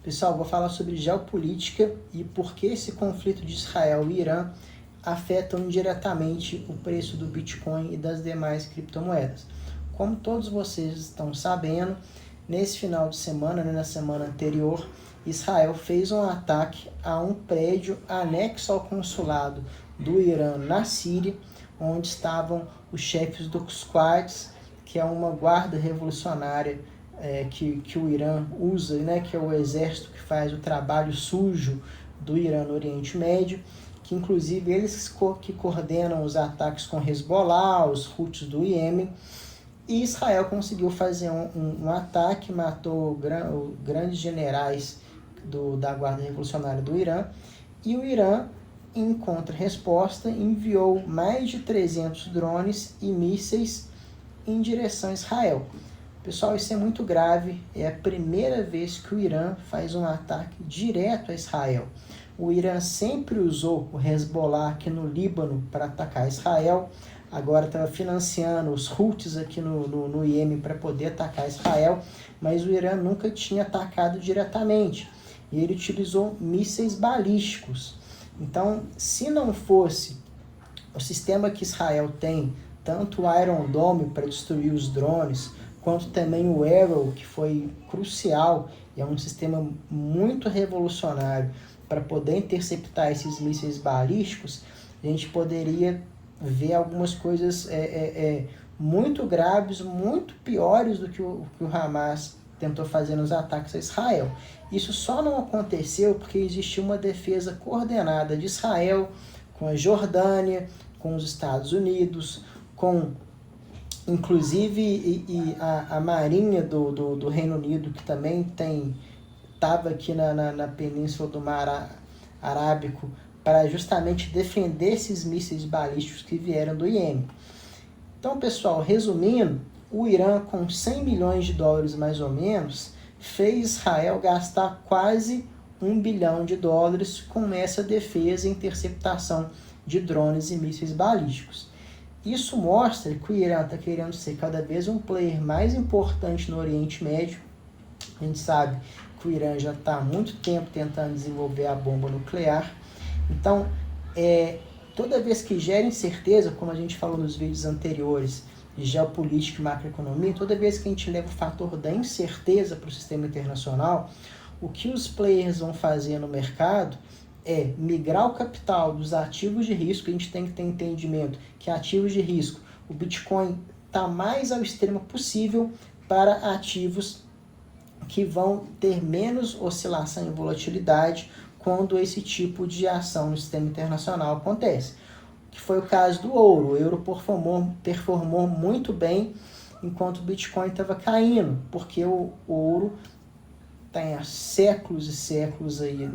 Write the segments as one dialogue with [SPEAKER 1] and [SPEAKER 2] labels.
[SPEAKER 1] Pessoal, vou falar sobre geopolítica e por que esse conflito de Israel e Irã afetam diretamente o preço do Bitcoin e das demais criptomoedas. Como todos vocês estão sabendo, nesse final de semana, na semana anterior, Israel fez um ataque a um prédio anexo ao consulado do Irã na Síria, onde estavam os chefes dos Quds, que é uma guarda revolucionária que o Irã usa, né, que é o exército que faz o trabalho sujo do Irã no Oriente Médio, que inclusive eles que coordenam os ataques com Hezbollah, os Houthis do Iêmen. E Israel conseguiu fazer um ataque, matou grandes generais da Guarda Revolucionária do Irã, e o Irã, em contrarresposta, enviou mais de 300 drones e mísseis em direção a Israel. Pessoal, isso é muito grave, é a primeira vez que o Irã faz um ataque direto a Israel. O Irã sempre usou o Hezbollah aqui no Líbano para atacar Israel, agora estava financiando os Houthis aqui no Iêmen para poder atacar Israel, mas o Irã nunca tinha atacado diretamente, e ele utilizou mísseis balísticos. Então, se não fosse o sistema que Israel tem, tanto o Iron Dome para destruir os drones, quanto também o Arrow, que foi crucial, e é um sistema muito revolucionário para poder interceptar esses mísseis balísticos, a gente poderia ver algumas coisas muito graves, muito piores do que o Hamas tentou fazer nos ataques a Israel. Isso só não aconteceu porque existiu uma defesa coordenada de Israel com a com os Estados Unidos, com inclusive a Marinha do Reino Unido, que também estava aqui na Península do Mar Arábico, para justamente defender esses mísseis balísticos que vieram do Iêmen. Então, pessoal, resumindo, o Irã, com 100 milhões de dólares mais ou menos, fez Israel gastar quase $1 bilhão com essa defesa e interceptação de drones e mísseis balísticos. Isso mostra que o Irã está querendo ser cada vez um player mais importante no Oriente Médio. A gente sabe que o Irã já está há muito tempo tentando desenvolver a bomba nuclear. Então, toda vez que gera incerteza, como a gente falou nos vídeos anteriores, de geopolítica e macroeconomia, toda vez que a gente leva o fator da incerteza para o sistema internacional, o que os players vão fazer no mercado é migrar o capital dos ativos de risco. A gente tem que ter entendimento que ativos de risco, o Bitcoin está mais ao extremo possível para ativos que vão ter menos oscilação e volatilidade quando esse tipo de ação no sistema internacional acontece. Que foi o caso do ouro. O euro performou muito bem enquanto o Bitcoin estava caindo, porque o ouro tem há séculos e séculos aí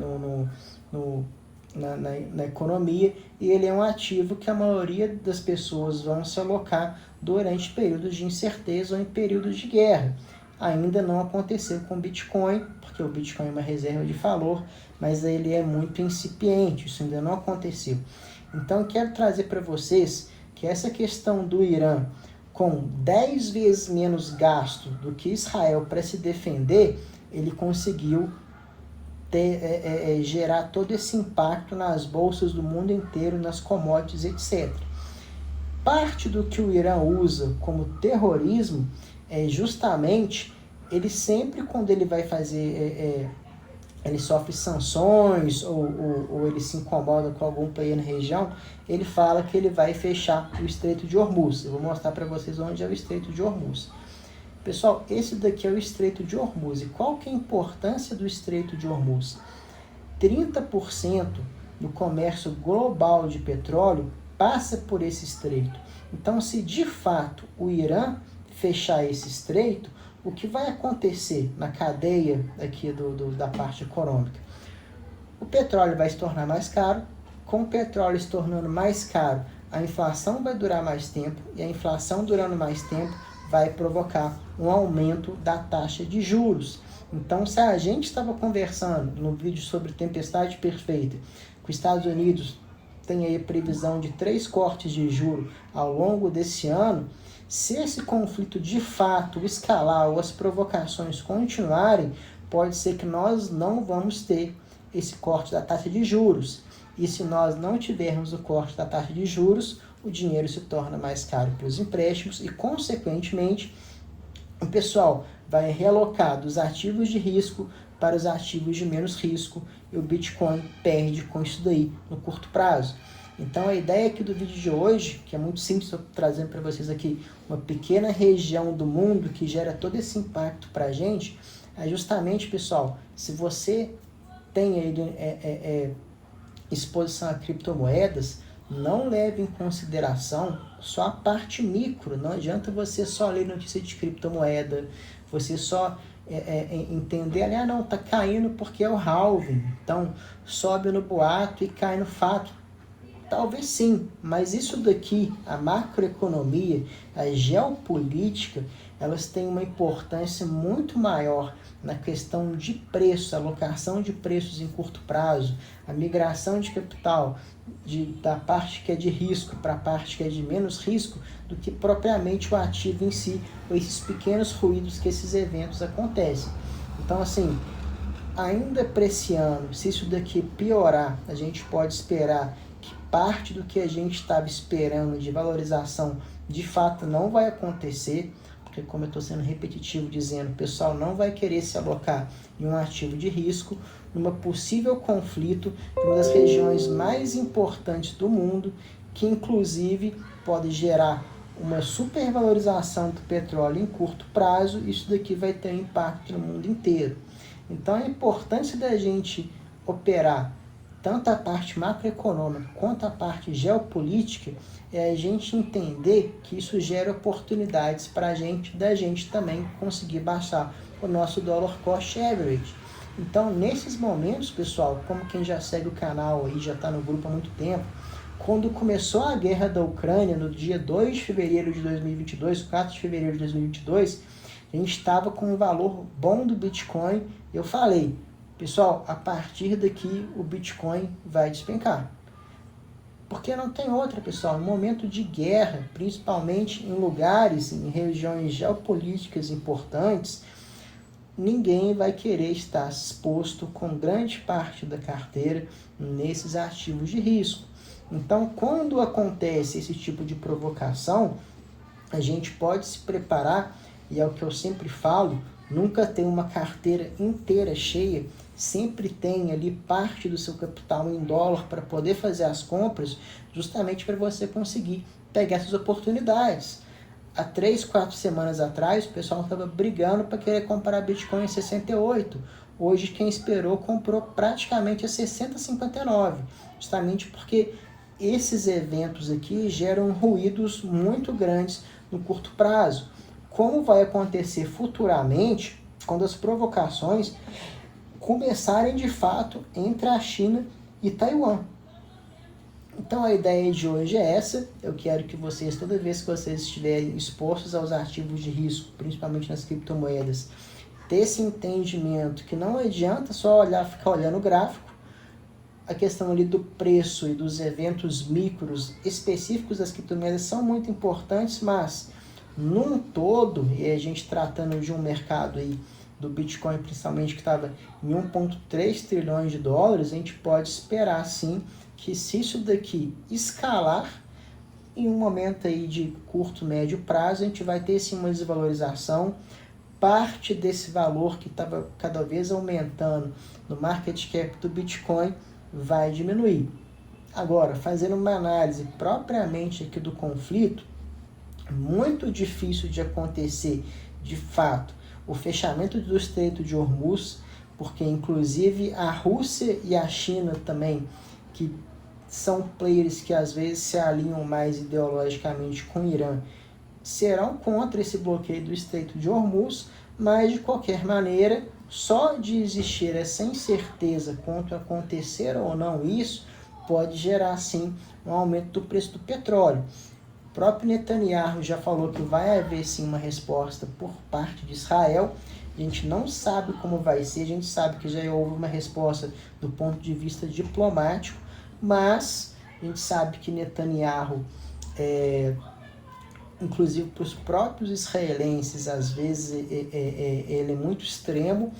[SPEAKER 1] na economia, e ele é um ativo que a maioria das pessoas vão se alocar durante períodos de incerteza ou em períodos de guerra. Ainda não aconteceu com o Bitcoin, porque o Bitcoin é uma reserva de valor, mas ele é muito incipiente, isso ainda não aconteceu. Então, eu quero trazer para vocês que essa questão do Irã, com 10 vezes menos gasto do que Israel para se defender, ele conseguiu gerar todo esse impacto nas bolsas do mundo inteiro, nas commodities, etc. Parte do que o Irã usa como terrorismo é justamente, ele sempre, quando ele vai fazer, ele sofre sanções ou ele se incomoda com algum player na região, ele fala que ele vai fechar o Estreito de Hormuz. Eu vou mostrar para vocês onde é o Estreito de Hormuz. Pessoal, esse daqui é o Estreito de Hormuz. E qual que é a importância do Estreito de Hormuz? 30% do comércio global de petróleo passa por esse estreito. Então, se de fato o Irã fechar esse estreito, o que vai acontecer na cadeia aqui da parte econômica? O petróleo vai se tornar mais caro. Com o petróleo se tornando mais caro, a inflação vai durar mais tempo, e a inflação durando mais tempo vai provocar um aumento da taxa de juros. Então, se a gente estava conversando no vídeo sobre tempestade perfeita, que os Estados Unidos tem aí previsão de 3 cortes de juros ao longo desse ano, se esse conflito de fato escalar ou as provocações continuarem, pode ser que nós não vamos ter esse corte da taxa de juros. E se nós não tivermos o corte da taxa de juros, o dinheiro se torna mais caro para os empréstimos e, consequentemente, o pessoal vai realocar dos ativos de risco para os ativos de menos risco e o Bitcoin perde com isso daí no curto prazo. Então a ideia aqui do vídeo de hoje, que é muito simples, estou trazendo para vocês aqui uma pequena região do mundo que gera todo esse impacto para a gente, é justamente, pessoal, se você tem aí exposição a criptomoedas, não leve em consideração só a parte micro. Não adianta você só ler notícia de criptomoeda, você só entender, não, tá caindo porque é o halving, então sobe no boato e cai no fato. Talvez sim, mas isso daqui, a macroeconomia, a geopolítica, elas têm uma importância muito maior na questão de preço, alocação de preços em curto prazo, a migração de capital da parte que é de risco para a parte que é de menos risco, do que propriamente o ativo em si, ou esses pequenos ruídos que esses eventos acontecem. Então, assim, ainda para esse ano, se isso daqui piorar, a gente pode esperar que parte do que a gente estava esperando de valorização de fato não vai acontecer, porque, como eu estou sendo repetitivo dizendo, o pessoal não vai querer se alocar em um ativo de risco, numa possível conflito de uma das regiões mais importantes do mundo, que inclusive pode gerar uma supervalorização do petróleo em curto prazo. Isso daqui vai ter impacto no mundo inteiro. Então a importância da gente operar tanto a parte macroeconômica quanto a parte geopolítica é a gente entender que isso gera oportunidades para da gente também conseguir baixar o nosso dollar cost average. Então, nesses momentos, pessoal, como quem já segue o canal aí, já está no grupo há muito tempo, quando começou a guerra da Ucrânia, no dia 2 de fevereiro de 2022, 4 de fevereiro de 2022, a gente estava com um valor bom do Bitcoin. Eu falei, pessoal, a partir daqui o Bitcoin vai despencar. Porque não tem outra, pessoal. No momento de guerra, principalmente em lugares, em regiões geopolíticas importantes, ninguém vai querer estar exposto com grande parte da carteira nesses ativos de risco. Então, quando acontece esse tipo de provocação, a gente pode se preparar, e é o que eu sempre falo, nunca tem uma carteira inteira cheia, sempre tem ali parte do seu capital em dólar para poder fazer as compras, justamente para você conseguir pegar essas oportunidades. Há 3, 4 semanas atrás, o pessoal estava brigando para querer comprar Bitcoin em 68. Hoje, quem esperou comprou praticamente a 60,59, justamente porque esses eventos aqui geram ruídos muito grandes no curto prazo. Como vai acontecer futuramente, quando as provocações começarem de fato entre a China e Taiwan. Então a ideia de hoje é essa. Eu quero que vocês, toda vez que vocês estiverem expostos aos ativos de risco, principalmente nas criptomoedas, ter esse entendimento que não adianta só ficar olhando o gráfico. A questão ali do preço e dos eventos micros específicos das criptomoedas são muito importantes, mas num todo, e a gente tratando de um mercado aí do Bitcoin principalmente que estava em 1,3 trilhões de dólares, a gente pode esperar sim que, se isso daqui escalar em um momento aí de curto, médio prazo, a gente vai ter sim uma desvalorização. Parte desse valor que estava cada vez aumentando no market cap do Bitcoin vai diminuir. Agora, fazendo uma análise propriamente aqui do conflito, muito difícil de acontecer de fato o fechamento do Estreito de Hormuz, porque inclusive a Rússia e a China também, que são players que às vezes se alinham mais ideologicamente com o Irã, serão contra esse bloqueio do Estreito de Hormuz, mas de qualquer maneira, só de existir essa incerteza quanto a acontecer ou não isso, pode gerar sim um aumento do preço do petróleo. O próprio Netanyahu já falou que vai haver sim uma resposta por parte de Israel. A gente não sabe como vai ser, a gente sabe que já houve uma resposta do ponto de vista diplomático, mas a gente sabe que Netanyahu, inclusive para os próprios israelenses, às vezes ele é muito extremo,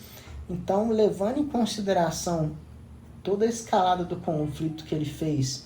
[SPEAKER 1] Então, levando em consideração toda a escalada do conflito que ele fez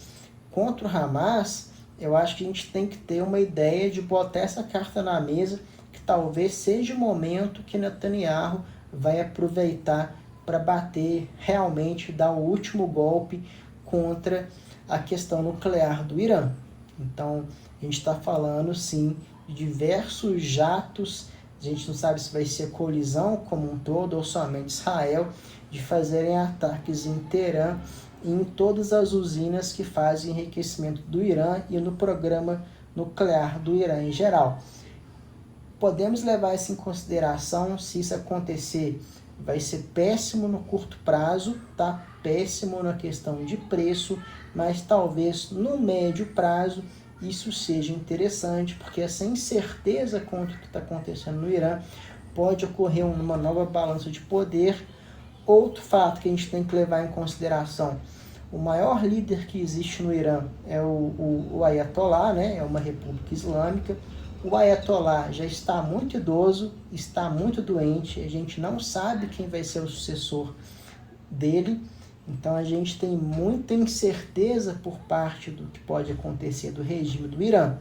[SPEAKER 1] contra o Hamas, eu acho que a gente tem que ter uma ideia de botar essa carta na mesa, que talvez seja o momento que Netanyahu vai aproveitar para bater realmente, dar o último golpe contra a questão nuclear do Irã. Então, a gente está falando, sim, de diversos jatos, a gente não sabe se vai ser colisão como um todo ou somente Israel, de fazerem ataques em Teherã e em todas as usinas que fazem enriquecimento do Irã e no programa nuclear do Irã em geral. Podemos levar isso em consideração. Se isso acontecer, vai ser péssimo no curto prazo, tá? Péssimo na questão de preço, mas talvez no médio prazo isso seja interessante, porque essa incerteza contra o que está acontecendo no Irã pode ocorrer uma nova balança de poder. Outro fato que a gente tem que levar em consideração: o maior líder que existe no Irã é o Ayatollah, né? É uma república islâmica. O Ayatollah já está muito idoso, está muito doente, a gente não sabe quem vai ser o sucessor dele, então a gente tem muita incerteza por parte do que pode acontecer do regime do Irã.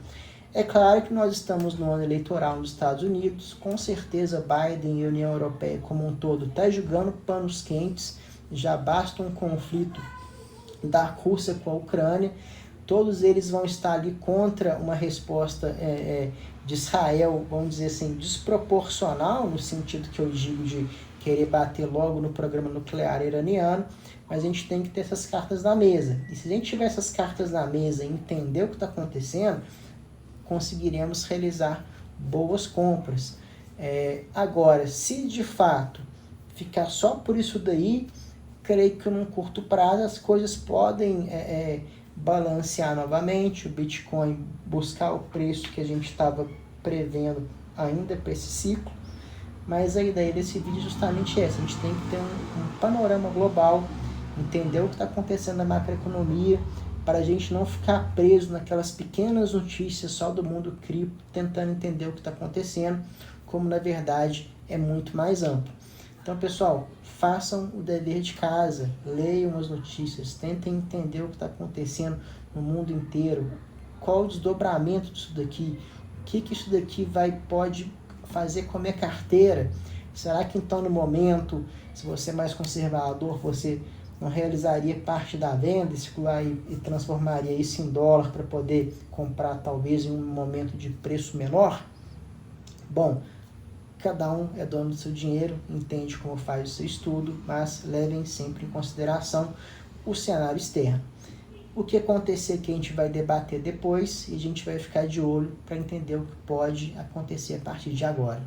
[SPEAKER 1] É claro que nós estamos no ano eleitoral nos Estados Unidos, com certeza Biden e a União Europeia como um todo está jogando panos quentes, já basta um conflito da Rússia com a Ucrânia, todos eles vão estar ali contra uma resposta de Israel, vamos dizer assim, desproporcional, no sentido que eu digo de querer bater logo no programa nuclear iraniano, mas a gente tem que ter essas cartas na mesa. E se a gente tiver essas cartas na mesa e entender o que está acontecendo, conseguiremos realizar boas compras. Agora, se de fato ficar só por isso daí, creio que num curto prazo as coisas podem balancear novamente, o Bitcoin buscar o preço que a gente estava prevendo ainda para esse ciclo, mas a ideia desse vídeo é justamente essa: a gente tem que ter um panorama global, entender o que está acontecendo na macroeconomia, para a gente não ficar preso naquelas pequenas notícias só do mundo cripto, tentando entender o que está acontecendo, como na verdade é muito mais amplo. Então, pessoal, façam o dever de casa, leiam as notícias, tentem entender o que está acontecendo no mundo inteiro, qual o desdobramento disso daqui, o que isso daqui pode fazer com a minha carteira. Será que então no momento, se você é mais conservador, você não realizaria parte da venda, circular e transformaria isso em dólar para poder comprar talvez em um momento de preço menor? Bom, cada um é dono do seu dinheiro, entende como faz o seu estudo, mas levem sempre em consideração o cenário externo. O que acontecer que a gente vai debater depois e a gente vai ficar de olho para entender o que pode acontecer a partir de agora.